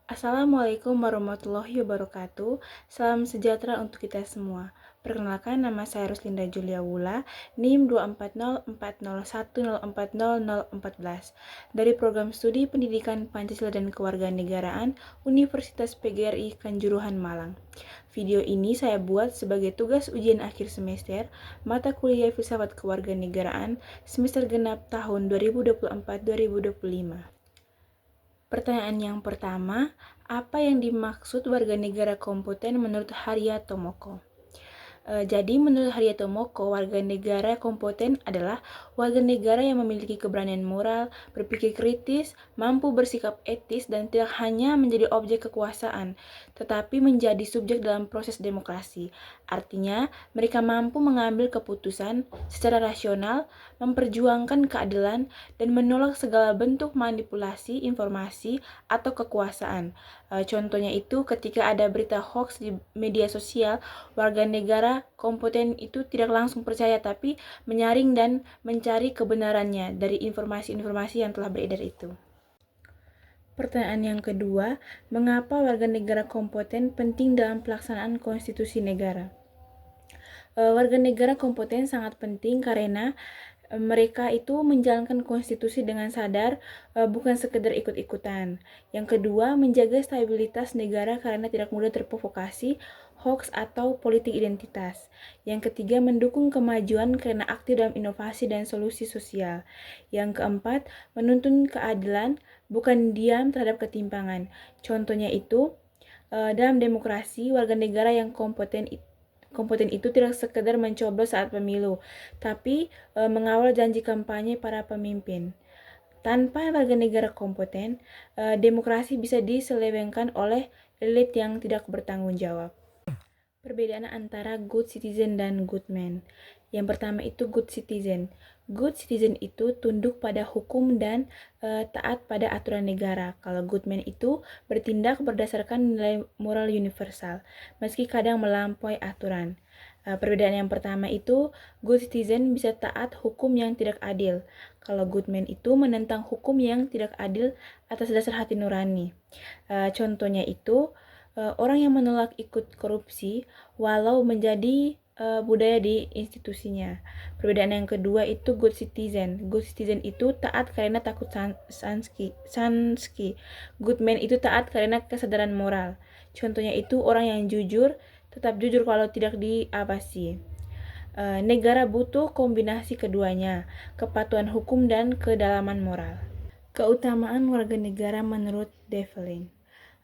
Assalamualaikum warahmatullahi wabarakatuh. Salam sejahtera untuk kita semua. Perkenalkan, nama saya Ruslinda Julia Wula, NIM 24040104014 dari Program Studi Pendidikan Pancasila dan Kewarganegaraan Universitas PGRI Kanjuruhan Malang. Video ini saya buat sebagai tugas ujian akhir semester mata kuliah Filsafat Kewarganegaraan semester genap tahun 2024-2025. Pertanyaan yang pertama, apa yang dimaksud warga negara kompeten menurut Harya Tomoko? Jadi menurut Harya Tomoko, warga negara kompeten adalah warga negara yang memiliki keberanian moral, berpikir kritis, mampu bersikap etis, dan tidak hanya menjadi objek kekuasaan, tetapi menjadi subjek dalam proses demokrasi. Artinya, mereka mampu mengambil keputusan secara rasional, memperjuangkan keadilan, dan menolak segala bentuk manipulasi informasi atau kekuasaan. Contohnya itu ketika ada berita hoax di media sosial, warga negara kompeten itu tidak langsung percaya tapi menyaring dan mencari kebenarannya dari informasi-informasi yang telah beredar itu. Pertanyaan yang kedua, mengapa warga negara kompeten penting dalam pelaksanaan konstitusi negara? Warga negara kompeten sangat penting karena mereka itu menjalankan konstitusi dengan sadar, bukan sekedar ikut-ikutan. Yang kedua, menjaga stabilitas negara karena tidak mudah terprovokasi hoax atau politik identitas. Yang ketiga, mendukung kemajuan karena aktif dalam inovasi dan solusi sosial. Yang keempat, menuntun keadilan, bukan diam terhadap ketimpangan. Contohnya itu, dalam demokrasi, warga negara yang kompeten itu tidak sekedar mencoblos saat pemilu, tapi mengawal janji kampanye para pemimpin. Tanpa warga negara kompeten, demokrasi bisa diselewengkan oleh elit yang tidak bertanggung jawab. Perbedaan antara good citizen dan good man. Yang pertama itu good citizen. Good citizen itu tunduk pada hukum dan taat pada aturan negara. Kalau good man itu bertindak berdasarkan nilai moral universal, meski kadang melampaui aturan. Perbedaan yang pertama itu good citizen bisa taat hukum yang tidak adil. Kalau good man itu menentang hukum yang tidak adil atas dasar hati nurani. Contohnya itu orang yang menolak ikut korupsi walau menjadi budaya di institusinya. Perbedaan yang kedua itu good citizen. Good citizen itu taat karena takut sanski. Good man itu taat karena kesadaran moral. Contohnya itu orang yang jujur, tetap jujur kalau tidak diawasi. Negara butuh kombinasi keduanya, kepatuhan hukum dan kedalaman moral. Keutamaan warga negara menurut Devlin.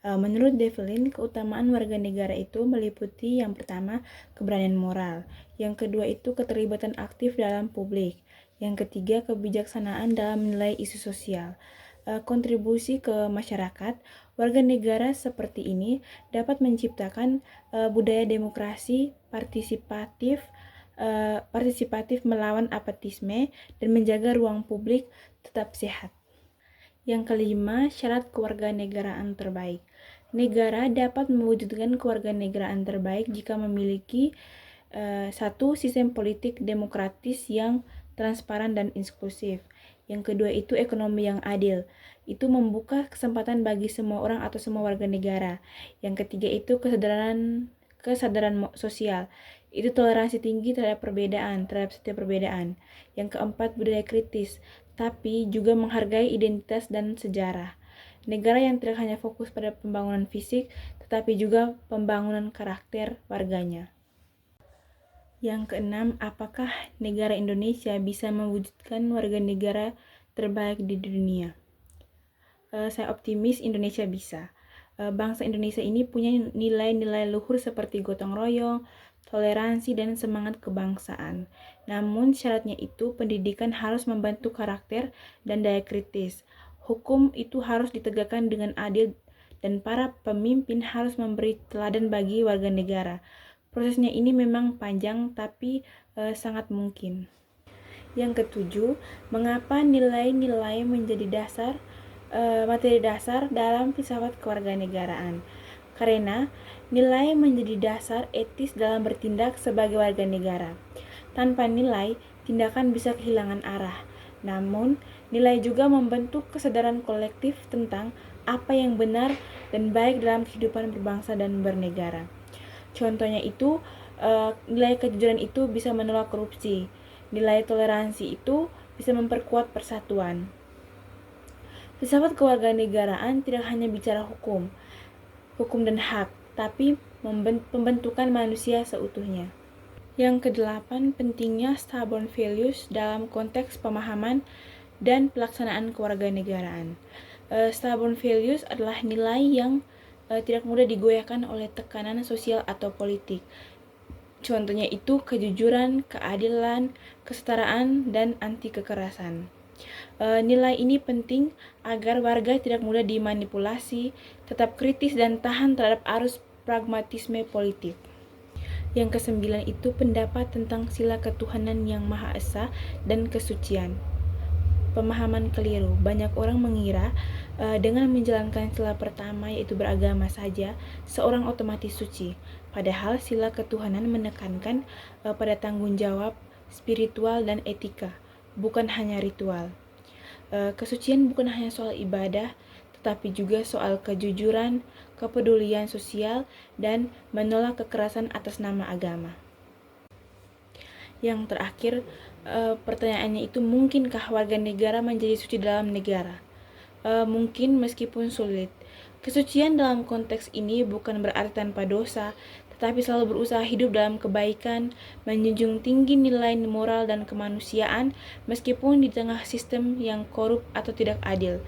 Menurut Devlin, keutamaan warga negara itu meliputi yang pertama, keberanian moral. Yang kedua itu keterlibatan aktif dalam publik. Yang ketiga, kebijaksanaan dalam menilai isu sosial. Kontribusi ke masyarakat, warga negara seperti ini dapat menciptakan budaya demokrasi partisipatif melawan apatisme dan menjaga ruang publik tetap sehat. Yang kelima, syarat kewarganegaraan terbaik. Negara dapat mewujudkan kewarganegaraan terbaik jika memiliki satu, sistem politik demokratis yang transparan dan inklusif. Yang kedua itu ekonomi yang adil. Itu membuka kesempatan bagi semua orang atau semua warga negara. Yang ketiga itu kesadaran sosial. Itu toleransi tinggi terhadap setiap perbedaan. Yang keempat, budaya kritis, tapi juga menghargai identitas dan sejarah. Negara yang tidak hanya fokus pada pembangunan fisik, tetapi juga pembangunan karakter warganya. Yang keenam, apakah negara Indonesia bisa mewujudkan warga negara terbaik di dunia? Saya optimis Indonesia bisa. Bangsa Indonesia ini punya nilai-nilai luhur seperti gotong royong, toleransi, dan semangat kebangsaan. Namun syaratnya itu pendidikan harus membantu karakter dan daya kritis. Hukum itu harus ditegakkan dengan adil dan para pemimpin harus memberi teladan bagi warga negara. Prosesnya ini memang panjang tapi sangat mungkin. Yang ketujuh, mengapa nilai-nilai menjadi materi dasar dalam filsafat kewarganegaraan? Karena nilai menjadi dasar etis dalam bertindak sebagai warga negara. Tanpa nilai, tindakan bisa kehilangan arah. Namun, nilai juga membentuk kesadaran kolektif tentang apa yang benar dan baik dalam kehidupan berbangsa dan bernegara. Contohnya itu, nilai kejujuran itu bisa menolak korupsi, nilai toleransi itu bisa memperkuat persatuan. Filsafat kewarganegaraan tidak hanya bicara hukum dan hak, tapi pembentukan manusia seutuhnya. Yang kedelapan, pentingnya stubborn values dalam konteks pemahaman dan pelaksanaan kewarganegaraan. Stubborn values adalah nilai yang tidak mudah digoyahkan oleh tekanan sosial atau politik. Contohnya itu kejujuran, keadilan, kesetaraan, dan anti kekerasan. Nilai ini penting agar warga tidak mudah dimanipulasi, tetap kritis dan tahan terhadap arus pragmatisme politik. Yang kesembilan itu pendapat tentang sila ketuhanan yang Maha Esa dan kesucian. Pemahaman keliru. Banyak orang mengira dengan menjalankan sila pertama yaitu beragama saja, seorang otomatis suci. Padahal sila ketuhanan menekankan pada tanggung jawab spiritual dan etika, bukan hanya ritual. Kesucian bukan hanya soal ibadah, tetapi juga soal kejujuran, kepedulian sosial, dan menolak kekerasan atas nama agama. Yang terakhir, pertanyaannya itu, mungkinkah warga negara menjadi suci dalam negara? Mungkin meskipun sulit. Kesucian dalam konteks ini bukan berarti tanpa dosa, tetapi selalu berusaha hidup dalam kebaikan, menjunjung tinggi nilai moral dan kemanusiaan meskipun di tengah sistem yang korup atau tidak adil.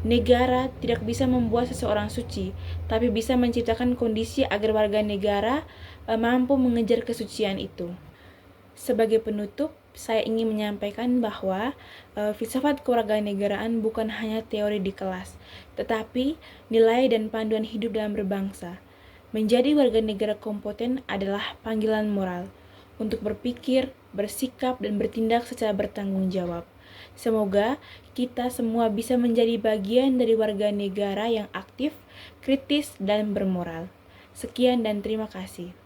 Negara tidak bisa membuat seseorang suci, tapi bisa menciptakan kondisi agar warga negara mampu mengejar kesucian itu. Sebagai penutup, saya ingin menyampaikan bahwa filsafat kewarganegaraan bukan hanya teori di kelas, tetapi nilai dan panduan hidup dalam berbangsa. Menjadi warga negara kompeten adalah panggilan moral untuk berpikir, bersikap, dan bertindak secara bertanggung jawab. Semoga kita semua bisa menjadi bagian dari warga negara yang aktif, kritis, dan bermoral. Sekian dan terima kasih.